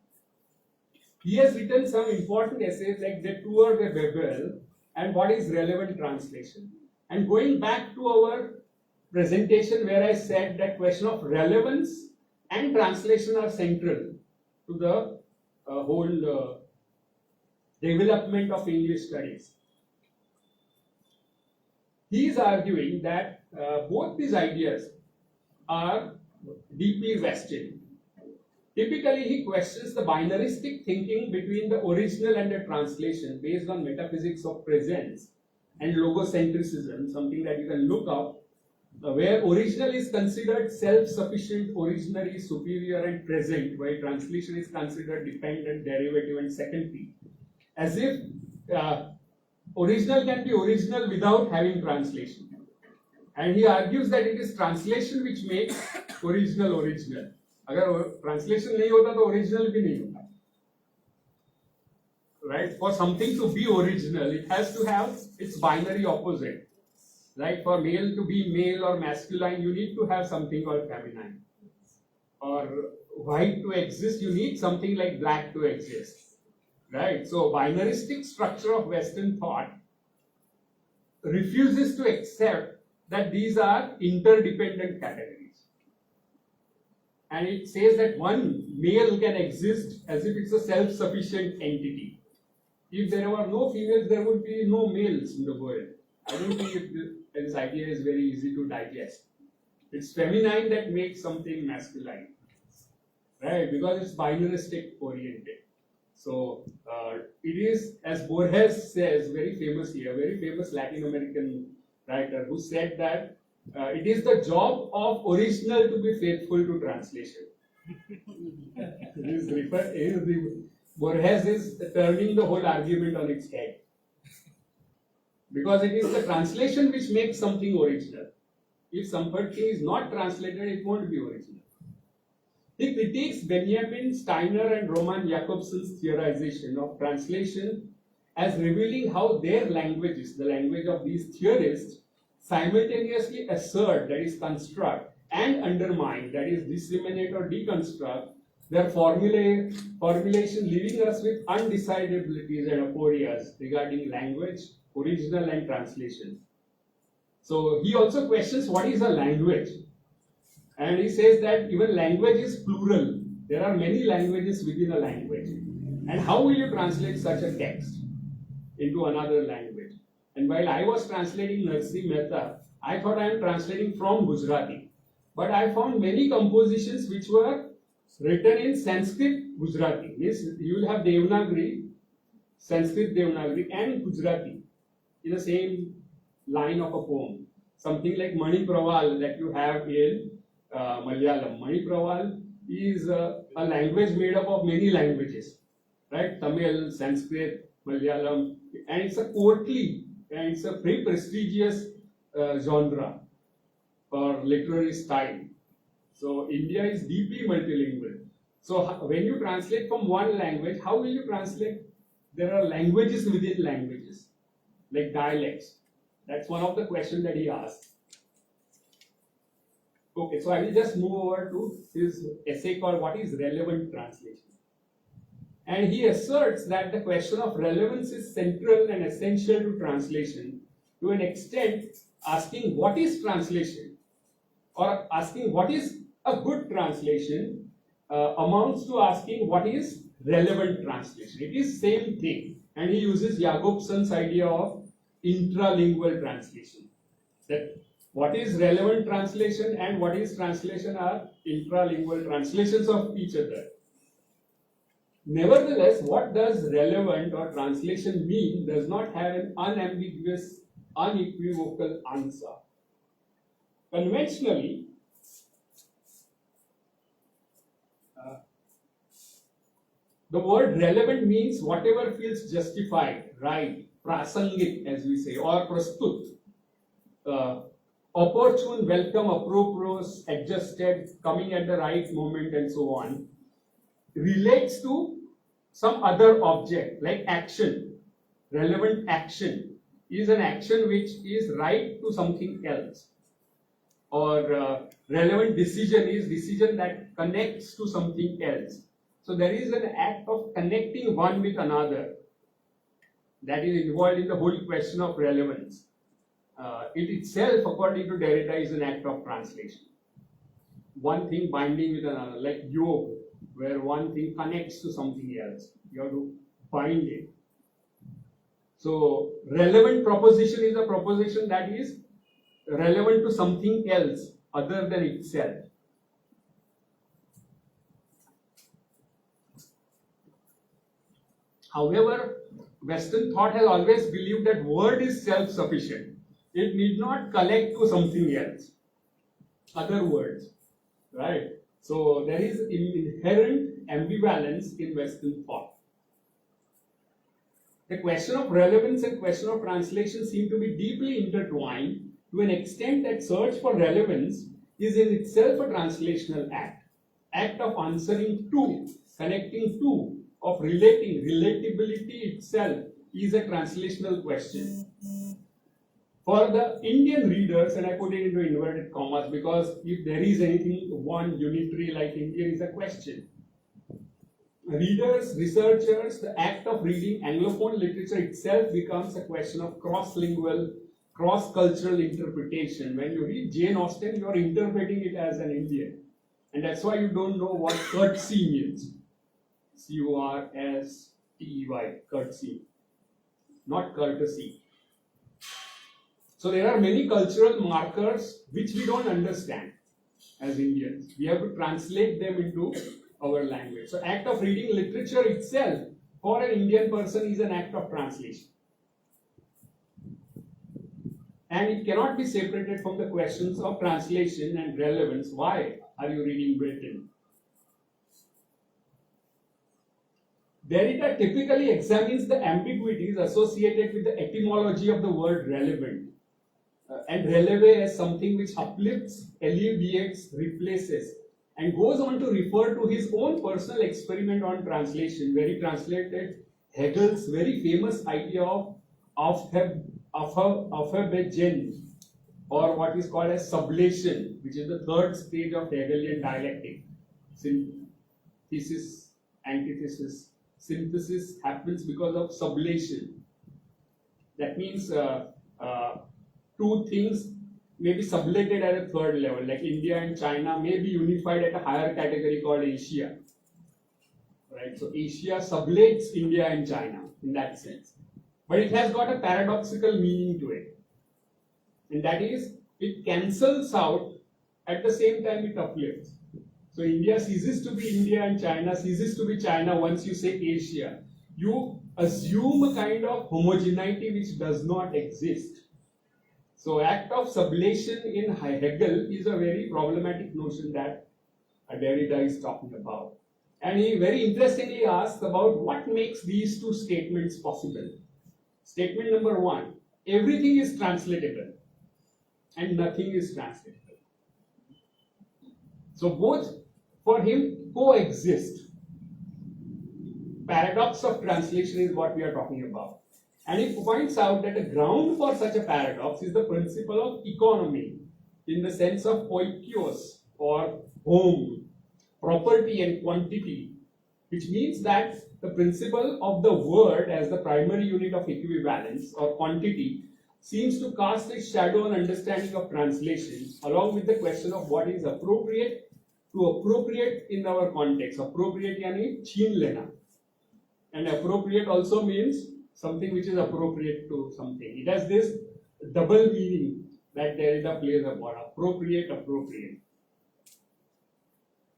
He has written some important essays like De Tour de Babel and What is Relevant Translation. And going back to our presentation where I said that question of relevance and translation are central to the whole development of English studies. He is arguing that both these ideas are deeply vested. Typically, he questions the binaristic thinking between the original and the translation based on metaphysics of presence and logocentrism, something that you can look up, where original is considered self-sufficient, originary, superior, and present, while translation is considered dependent, derivative, and secondary. As if original can be original without having translation. And he argues that it is translation which makes original original. अगर translation नहीं होता तो original भी नहीं होता. Right? For something to be original, it has to have its binary opposite. Right? For male to be male or masculine, you need to have something called feminine. Or white to exist, you need something like black to exist. Right? So, binaristic structure of Western thought refuses to accept that these are interdependent categories. And it says that one male can exist as if it's a self-sufficient entity. If there were no females, there would be no males in the world. I don't think this idea is very easy to digest. It's feminine that makes something masculine, right? Because it's binaristic oriented. So it is, as Borges says, very famously, a very famous Latin American writer who said that it is the job of original to be faithful to translation. Borges is turning the whole argument on its head. Because it is the translation which makes something original. If something is not translated, it won't be original. He critiques Benjamin Steiner and Roman Jakobson's theorization of translation as revealing how their languages, the language of these theorists, simultaneously assert, that is construct, and undermine, that is disseminate or deconstruct, their formulation, leaving us with undecidabilities and aporias regarding language, original and translation. So he also questions what is a language. And he says that even language is plural. There are many languages within a language. And how will you translate such a text into another language? And while I was translating Narsi Mehta, I thought I am translating from Gujarati. But I found many compositions which were written in Sanskrit Gujarati. Means you will have Devanagari, Sanskrit Devanagari, and Gujarati in the same line of a poem. Something like Mani Praval that you have in Malayalam. Mani Praval is a language made up of many languages, right? Tamil, Sanskrit, Malayalam, and it's a courtly and it's a very prestigious genre or literary style. So India is deeply multilingual. So when you translate from one language, how will you translate? There are languages within languages, like dialects. That's one of the questions that he asked. Okay, so I will just move over to his essay called What is Relevant Translation? And he asserts that the question of relevance is central and essential to translation to an extent asking what is translation or asking what is a good translation amounts to asking what is relevant translation. It is same thing. And he uses Jakobson's idea of intralingual translation. That what is relevant translation and what is translation are intralingual translations of each other. Nevertheless, what does relevant or translation mean does not have an unambiguous, unequivocal answer. Conventionally, the word relevant means whatever feels justified, right, prasangik as we say, or prastut, opportune, welcome, appropriate, adjusted, coming at the right moment and so on, relates to some other object like action. Relevant action is an action which is right to something else. Or relevant decision is decision that connects to something else. So there is an act of connecting one with another that is involved in the whole question of relevance. It itself, according to Derrida, is an act of translation. One thing binding with another, like yoke, where one thing connects to something else. You have to bind it. So relevant proposition is a proposition that is relevant to something else other than itself. However, Western thought has always believed that word is self-sufficient. It need not collect to something else, other words, right? So there is inherent ambivalence in Western thought. The question of relevance and question of translation seem to be deeply intertwined to an extent that search for relevance is in itself a translational act of answering to, connecting to, of relating. Relatability itself is a translational question. For the Indian readers, and I put it into inverted commas because if there is anything one unitary like Indian is a question. Readers, researchers, the act of reading Anglophone literature itself becomes a question of cross-lingual, cross-cultural interpretation. When you read Jane Austen, you are interpreting it as an Indian. And that's why you don't know what courtesy means. C-U-R-S-T-E-Y, courtesy, not courtesy. So there are many cultural markers which we don't understand as Indians. We have to translate them into our language. So act of reading literature itself for an Indian person is an act of translation. And it cannot be separated from the questions of translation and relevance. Why are you reading Britain? Derrida typically examines the ambiguities associated with the etymology of the word relevant. And releve as something which uplifts, alleviates, replaces, and goes on to refer to his own personal experiment on translation, where he translated Hegel's very famous idea of Aufhebungen, or what is called as sublation, which is the third stage of Hegelian dialectic. Synthesis, antithesis. Synthesis happens because of sublation. That means two things may be sublated at a third level, like India and China may be unified at a higher category called Asia. Right? So Asia sublates India and China in that sense. But it has got a paradoxical meaning to it. And that is, it cancels out, at the same time it uplifts. So India ceases to be India and China ceases to be China once you say Asia. You assume a kind of homogeneity which does not exist. So act of sublation in Hegel is a very problematic notion that Derrida is talking about. And he very interestingly asks about what makes these two statements possible. Statement number one, everything is translatable and nothing is translatable. So both for him coexist. Paradox of translation is what we are talking about. And he points out that the ground for such a paradox is the principle of economy, in the sense of oikios, or home, property and quantity, which means that the principle of the word as the primary unit of equivalence or quantity seems to cast a shadow on understanding of translation, along with the question of what is appropriate to appropriate in our context. Appropriate yani chhin lena. And appropriate also means something which is appropriate to something. It has this double meaning that Derrida plays upon. Appropriate.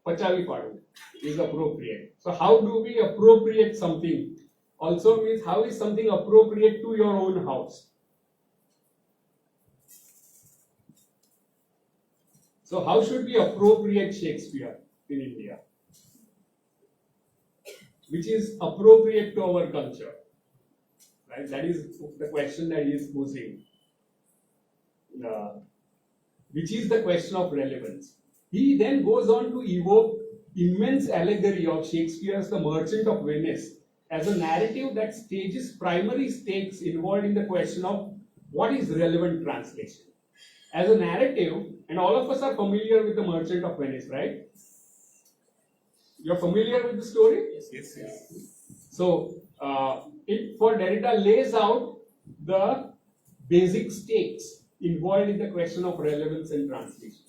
Pachavi padu is appropriate. So how do we appropriate something? Also means how is something appropriate to your own house? So how should we appropriate Shakespeare in India? Which is appropriate to our culture? Right? That is the question that he is posing. Which is the question of relevance. He then goes on to evoke immense allegory of Shakespeare's The Merchant of Venice as a narrative that stages primary stakes involved in the question of what is relevant translation. As a narrative, and all of us are familiar with The Merchant of Venice, right? You're familiar with the story? Yes. So, it for Derrida lays out the basic stakes involved in the question of relevance and translation.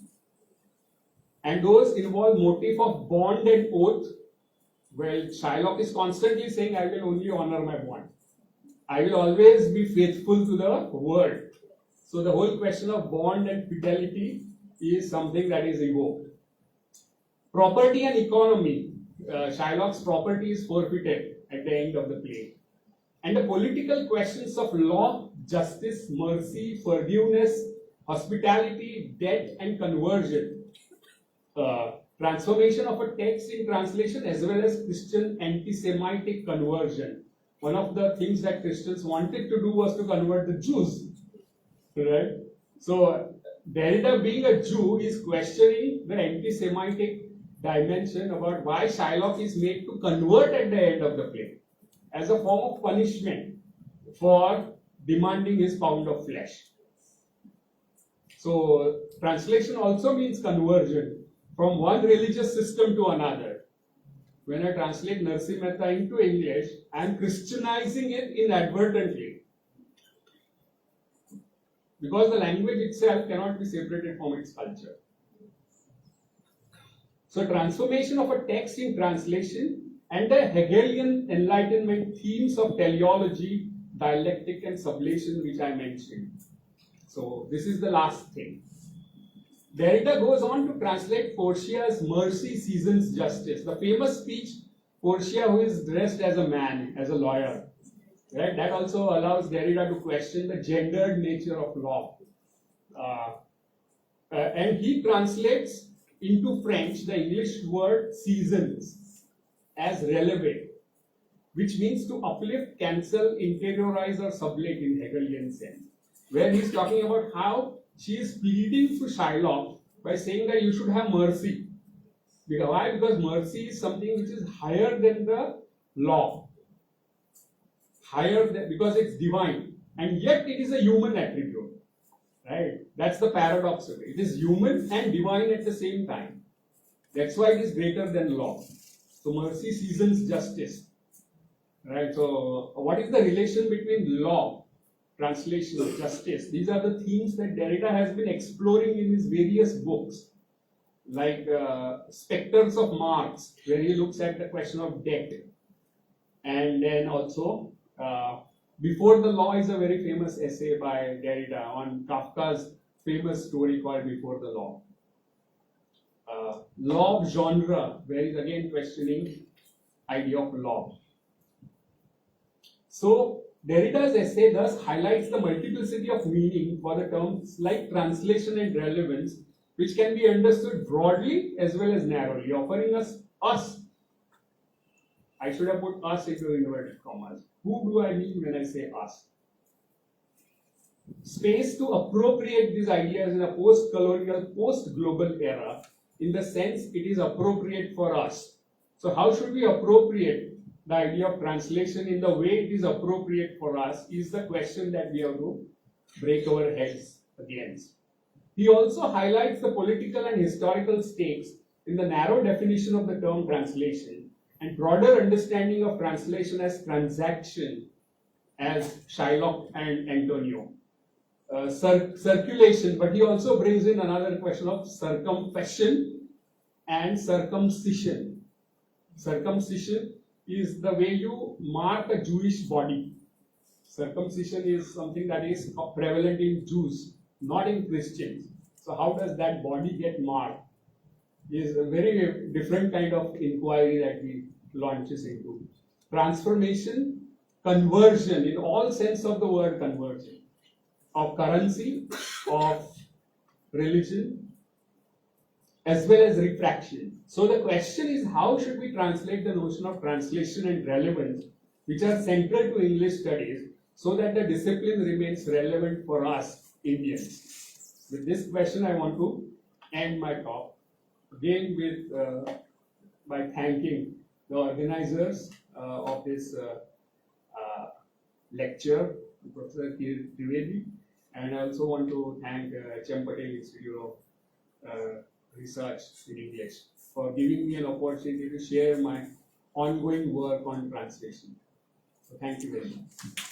And those involve motif of bond and oath. Well, Shylock is constantly saying, I will only honor my bond. I will always be faithful to the word. So the whole question of bond and fidelity is something that is evoked. Property and economy. Shylock's property is forfeited at the end of the play. And the political questions of law, justice, mercy, forgiveness, hospitality, debt, and conversion. Transformation of a text in translation as well as Christian anti-Semitic conversion. One of the things that Christians wanted to do was to convert the Jews. Right? So Derrida, being a Jew, is questioning the anti-Semitic dimension about why Shylock is made to convert at the end of the play as a form of punishment for demanding his pound of flesh. So translation also means conversion from one religious system to another. When I translate Narsi Mehta into English, I am Christianizing it inadvertently. Because the language itself cannot be separated from its culture. So transformation of a text in translation and the Hegelian Enlightenment themes of teleology, dialectic and sublation which I mentioned. So this is the last thing. Derrida goes on to translate Portia's Mercy Seasons Justice, the famous speech, Portia who is dressed as a man, as a lawyer. Right? That also allows Derrida to question the gendered nature of law. And he translates into French the English word seasons as relevate, which means to uplift, cancel, interiorize or sublate in Hegelian sense. Where he's talking about how she is pleading to Shylock by saying that you should have mercy, Because why? Because mercy is something which is higher than the law. Higher than, because it's divine, and yet it is a human attribute. Right? That's the paradox of it. It is human and divine at the same time. That's why it is greater than law. So mercy seasons justice. Right? So what is the relation between law, translation, justice? These are the themes that Derrida has been exploring in his various books, like Spectres of Marx, where he looks at the question of debt. And then also, Before the Law is a very famous essay by Derrida on Kafka's famous story called Before the Law. Law of genre, where he's again questioning idea of law. So Derrida's essay thus highlights the multiplicity of meaning for the terms like translation and relevance, which can be understood broadly as well as narrowly, offering us, I should have put us into inverted commas. Who do I mean when I say us? Space to appropriate these ideas in a post-colonial, post-global era, in the sense it is appropriate for us. So how should we appropriate the idea of translation in the way it is appropriate for us is the question that we have to break our heads against. He also highlights the political and historical stakes in the narrow definition of the term translation and broader understanding of translation as transaction, as Shylock and Antonio. Circulation, but he also brings in another question of circumfession and circumcision. Circumcision is the way you mark a Jewish body. Circumcision is something that is prevalent in Jews, not in Christians. So how does that body get marked? Is a very different kind of inquiry that he launches into. Transformation, conversion, in all sense of the word conversion, of currency, of religion, as well as refraction. So the question is, how should we translate the notion of translation and relevance, which are central to English studies, so that the discipline remains relevant for us Indians? With this question, I want to end my talk. Again, by thanking the organizers of this lecture, Professor Trivedi, and I also want to thank Pate Institute of Research in English for giving me an opportunity to share my ongoing work on translation. So thank you very much.